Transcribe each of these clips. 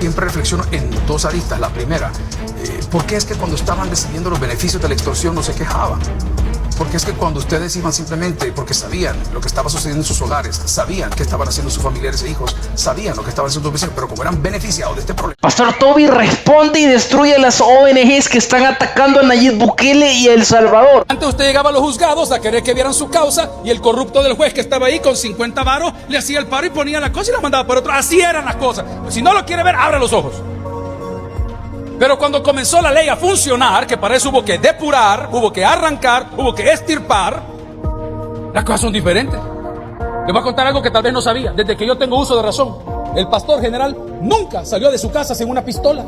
siempre reflexiono en dos aristas. La primera, ¿por qué es que cuando estaban decidiendo los beneficios de la extorsión no se quejaban? Porque es que cuando ustedes iban simplemente porque sabían lo que estaba sucediendo en sus hogares, sabían qué estaban haciendo sus familiares e hijos, sabían lo que estaban haciendo sus vecinos, pero como eran beneficiados de este problema. Pastor Toby responde y destruye las ONGs que están atacando a Nayib Bukele y a El Salvador. Antes usted llegaba a los juzgados a querer que vieran su causa y el corrupto del juez que estaba ahí con 50 varos le hacía el paro y ponía la cosa y la mandaba por otro. Así eran las cosas. Si no lo quiere ver, abra los ojos. Pero cuando comenzó la ley a funcionar, que para eso hubo que depurar, hubo que arrancar, hubo que extirpar, las cosas son diferentes. Les voy a contar algo que tal vez no sabía. Desde que yo tengo uso de razón, el pastor general nunca salió de su casa sin una pistola.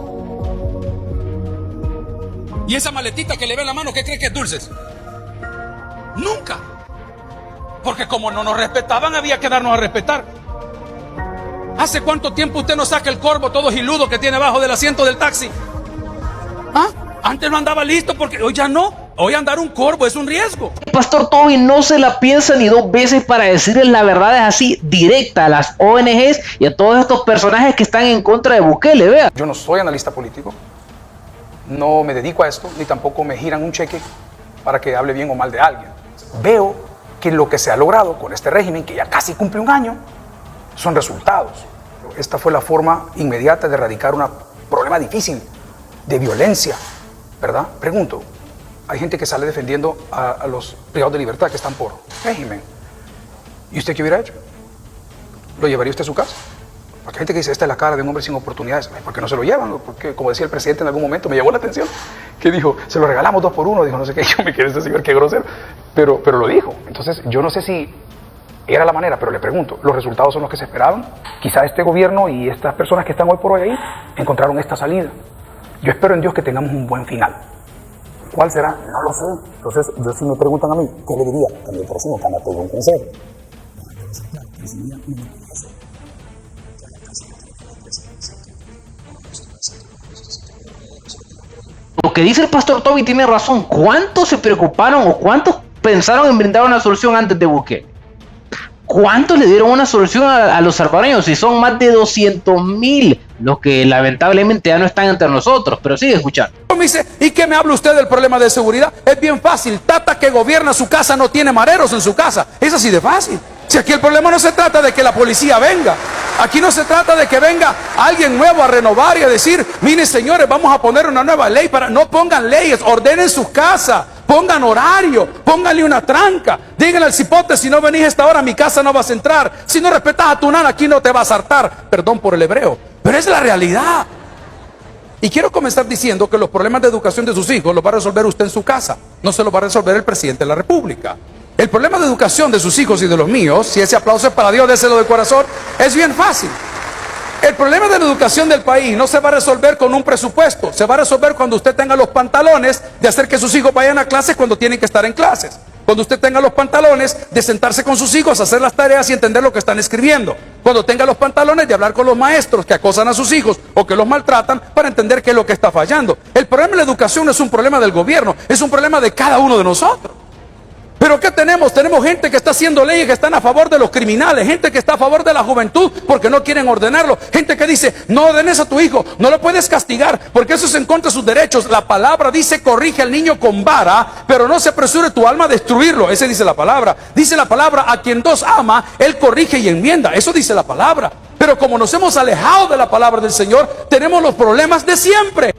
Y esa maletita que le ve en la mano, ¿qué cree que es dulces? Nunca. Porque como no nos respetaban, había que darnos a respetar. ¿Hace cuánto tiempo usted no saca el corvo todo giludo que tiene abajo del asiento del taxi? ¿Ah? Antes no andaba listo porque hoy ya no. Hoy andar un corvo es un riesgo. El pastor Toby no se la piensa ni dos veces para decirles la verdad, es así, directa a las ONGs y a todos estos personajes que están en contra de Bukele, vea. Yo no soy analista político, no me dedico a esto, ni tampoco me giran un cheque para que hable bien o mal de alguien. Veo que lo que se ha logrado con este régimen, que ya casi cumple un año, son resultados. Esta fue la forma inmediata de erradicar un problema difícil de violencia, ¿verdad? Pregunto, hay gente que sale defendiendo a los privados de libertad que están por régimen. ¿Y usted qué hubiera hecho? ¿Lo llevaría usted a su casa? Porque hay gente que dice, esta es la cara de un hombre sin oportunidades. ¿Por qué no se lo llevan? Porque, como decía el presidente en algún momento, me llamó la atención, que dijo, se lo regalamos 2 por 1, dijo, no sé qué, yo me quedé este señor, qué grosero, pero lo dijo. Entonces, yo no sé si era la manera, pero le pregunto, ¿los resultados son los que se esperaban? Quizá este gobierno y estas personas que están hoy por hoy ahí encontraron esta salida. Yo espero en Dios que tengamos un buen final. ¿Cuál será? No lo sé. Entonces, yo si me preguntan a mí, ¿qué le diría? Que mi próximo candidato es un consejo. Lo que dice el pastor Toby tiene razón. ¿Cuántos se preocuparon o cuántos pensaron en brindar una solución antes de Bukele? ¿Cuántos le dieron una solución a los salvadoreños? Si son más de 200,000 los que lamentablemente ya no están entre nosotros, pero sigue escuchando. Me dice, ¿y qué me habla usted del problema de seguridad? Es bien fácil, Tata que gobierna su casa no tiene mareros en su casa, es así de fácil. Si aquí el problema no se trata de que la policía venga, aquí no se trata de que venga alguien nuevo a renovar y a decir, miren señores, vamos a poner una nueva ley para, no pongan leyes, ordenen sus casas, pongan horario, pónganle una tranca, díganle al cipote, si no venís a esta hora a mi casa no vas a entrar, si no respetas a tu nana aquí no te vas a hartar, perdón por el hebreo, pero es la realidad. Y quiero comenzar diciendo que los problemas de educación de sus hijos los va a resolver usted en su casa, no se los va a resolver el presidente de la República. El problema de educación de sus hijos y de los míos, si ese aplauso es para Dios, déselo de corazón, es bien fácil. El problema de la educación del país no se va a resolver con un presupuesto, se va a resolver cuando usted tenga los pantalones de hacer que sus hijos vayan a clases cuando tienen que estar en clases. Cuando usted tenga los pantalones de sentarse con sus hijos, hacer las tareas y entender lo que están escribiendo. Cuando tenga los pantalones de hablar con los maestros que acosan a sus hijos o que los maltratan para entender qué es lo que está fallando. El problema de la educación no es un problema del gobierno, es un problema de cada uno de nosotros. ¿Pero qué tenemos? Tenemos gente que está haciendo leyes que están a favor de los criminales, gente que está a favor de la juventud porque no quieren ordenarlo, gente que dice, no ordenes a tu hijo, no lo puedes castigar porque eso es en contra de sus derechos. La palabra dice, corrige al niño con vara, pero no se apresure tu alma a destruirlo. Ese dice la palabra. Dice la palabra, a quien Dios ama, Él corrige y enmienda. Eso dice la palabra. Pero como nos hemos alejado de la palabra del Señor, tenemos los problemas de siempre.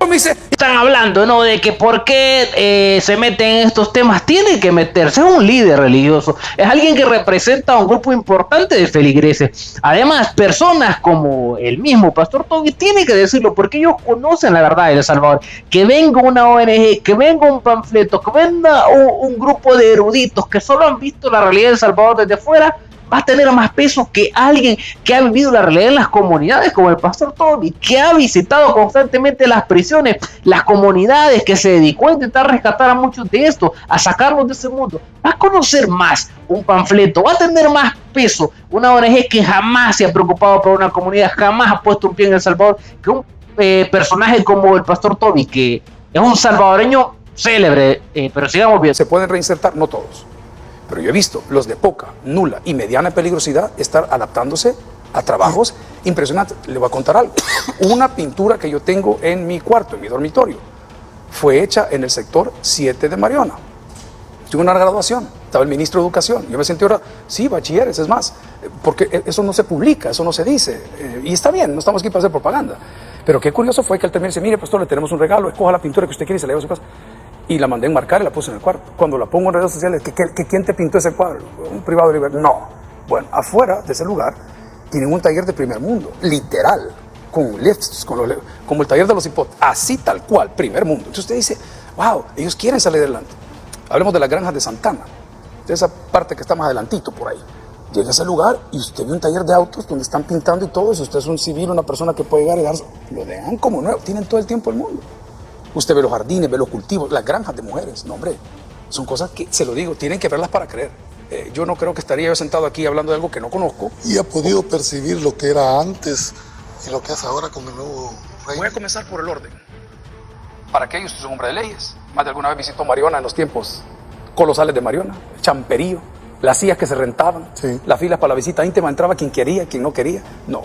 Están hablando, ¿no? De que por qué se meten en estos temas. Tiene que meterse, es un líder religioso. Es alguien que representa a un grupo importante de feligreses. Además, personas como el mismo pastor Toby tiene que decirlo porque ellos conocen la verdad de El Salvador. Que venga una ONG, que venga un panfleto, que venga un grupo de eruditos que solo han visto la realidad de El Salvador desde fuera, va a tener más peso que alguien que ha vivido la realidad en las comunidades como el pastor Toby, que ha visitado constantemente las prisiones, las comunidades, que se dedicó a intentar rescatar a muchos de estos, a sacarlos de ese mundo. Va a conocer más un panfleto, va a tener más peso una ONG que jamás se ha preocupado por una comunidad, jamás ha puesto un pie en El Salvador, que un personaje como el pastor Toby, que es un salvadoreño célebre, pero sigamos bien. Se pueden reinsertar, no todos. Pero yo he visto los de poca, nula y mediana peligrosidad estar adaptándose a trabajos impresionantes. Le voy a contar algo. Una pintura que yo tengo en mi cuarto, en mi dormitorio, fue hecha en el sector 7 de Mariona. Tuve una graduación, estaba el ministro de Educación. Yo me sentí ahora, sí, bachilleres, es más, porque eso no se publica, eso no se dice. Y está bien, no estamos aquí para hacer propaganda. Pero qué curioso fue que al terminar dice, mire, pastor, le tenemos un regalo, escoja la pintura que usted quiere y se la lleva a su casa. Y la mandé a enmarcar y la puse en el cuarto. Cuando la pongo en redes sociales, ¿quién te pintó ese cuadro? Un privado liberal. No. Bueno, afuera de ese lugar tienen un taller de primer mundo, literal, con lifts, como el taller de los hipotes, así tal cual, primer mundo. Entonces usted dice, wow, ellos quieren salir adelante. Hablemos de las granjas de Santana, de esa parte que está más adelantito por ahí. Llega a ese lugar y usted ve un taller de autos donde están pintando y todo eso. Usted es un civil, una persona que puede llegar y darse, lo dejan como nuevo, tienen todo el tiempo del mundo. Usted ve los jardines, ve los cultivos, las granjas de mujeres. No, hombre, son cosas que, se lo digo, tienen que verlas para creer. Yo no creo que estaría yo sentado aquí hablando de algo que no conozco. ¿Y ha podido percibir lo que era antes y lo que es ahora con el nuevo rey? Voy a comenzar por el orden. Para aquellos que son hombre de leyes, más de alguna vez visitó Mariona en los tiempos colosales de Mariona, el champerío, las sillas que se rentaban, sí, las filas para la visita íntima, entraba quien quería, quien no quería. No.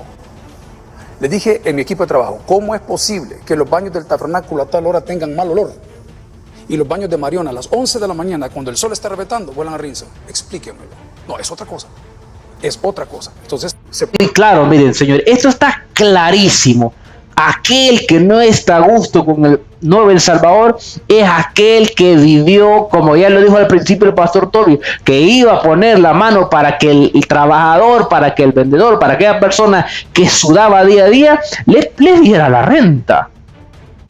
Les dije en mi equipo de trabajo, ¿cómo es posible que los baños del tabernáculo a tal hora tengan mal olor? Y los baños de Mariona a las 11 de la mañana, cuando el sol está reventando, vuelan a Rinza. Explíquenmelo. No, es otra cosa. Es otra cosa. Entonces, Sí, claro, miren, señor, esto está clarísimo. Aquel que no está a gusto con el nuevo El Salvador es aquel que vivió, como ya lo dijo al principio el pastor Tobio, que iba a poner la mano para que el trabajador, para que el vendedor, para aquella persona que sudaba día a día, le diera la renta.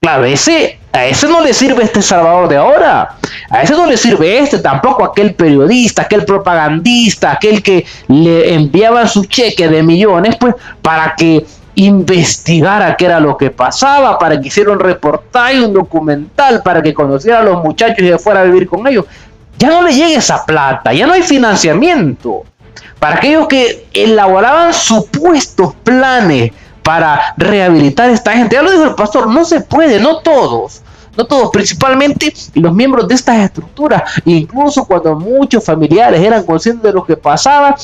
Claro, a ese no le sirve este Salvador de ahora. A ese no le sirve tampoco aquel periodista, aquel propagandista, aquel que le enviaban su cheque de millones, pues, para que investigara qué era lo que pasaba, para que hiciera un reportaje, un documental, para que conociera a los muchachos y fuera a vivir con ellos. Ya no le llega esa plata, ya no hay financiamiento. Para aquellos que elaboraban supuestos planes para rehabilitar a esta gente, ya lo dijo el pastor, no se puede, no todos, principalmente los miembros de estas estructuras, incluso cuando muchos familiares eran conscientes de lo que pasaba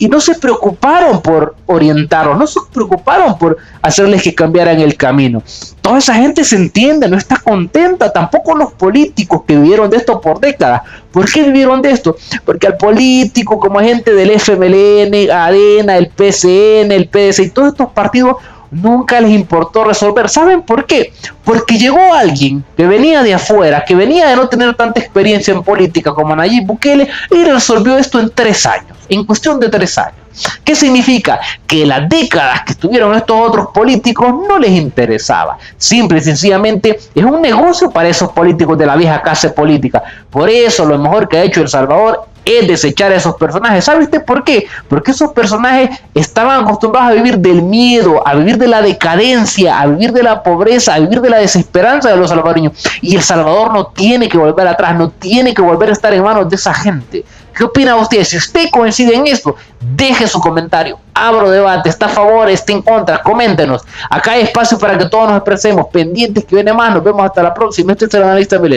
y no se preocuparon por orientarlos, no se preocuparon por hacerles que cambiaran el camino. Toda esa gente se entiende, no está contenta, tampoco los políticos que vivieron de esto por décadas. ¿Por qué vivieron de esto? Porque al político, como gente del FMLN, ARENA, el PCN, el PDC y todos estos partidos, nunca les importó resolver. ¿Saben por qué? Porque llegó alguien que venía de afuera, que venía de no tener tanta experiencia en política como Nayib Bukele, y resolvió esto en 3 años, en cuestión de 3 años. ¿Qué significa? Que las décadas que estuvieron estos otros políticos no les interesaba. Simple y sencillamente es un negocio para esos políticos de la vieja clase política. Por eso lo mejor que ha hecho El Salvador es desechar a esos personajes. ¿Sabe usted por qué? Porque esos personajes estaban acostumbrados a vivir del miedo, a vivir de la decadencia, a vivir de la pobreza, a vivir de la desesperanza de los salvadoreños. Y El Salvador no tiene que volver atrás, no tiene que volver a estar en manos de esa gente. ¿Qué opina usted? Si usted coincide en esto, deje su comentario. Abro debate, está a favor, está en contra, coméntenos. Acá hay espacio para que todos nos expresemos. Pendientes que viene más, nos vemos hasta la próxima. Este es el analista Milenio.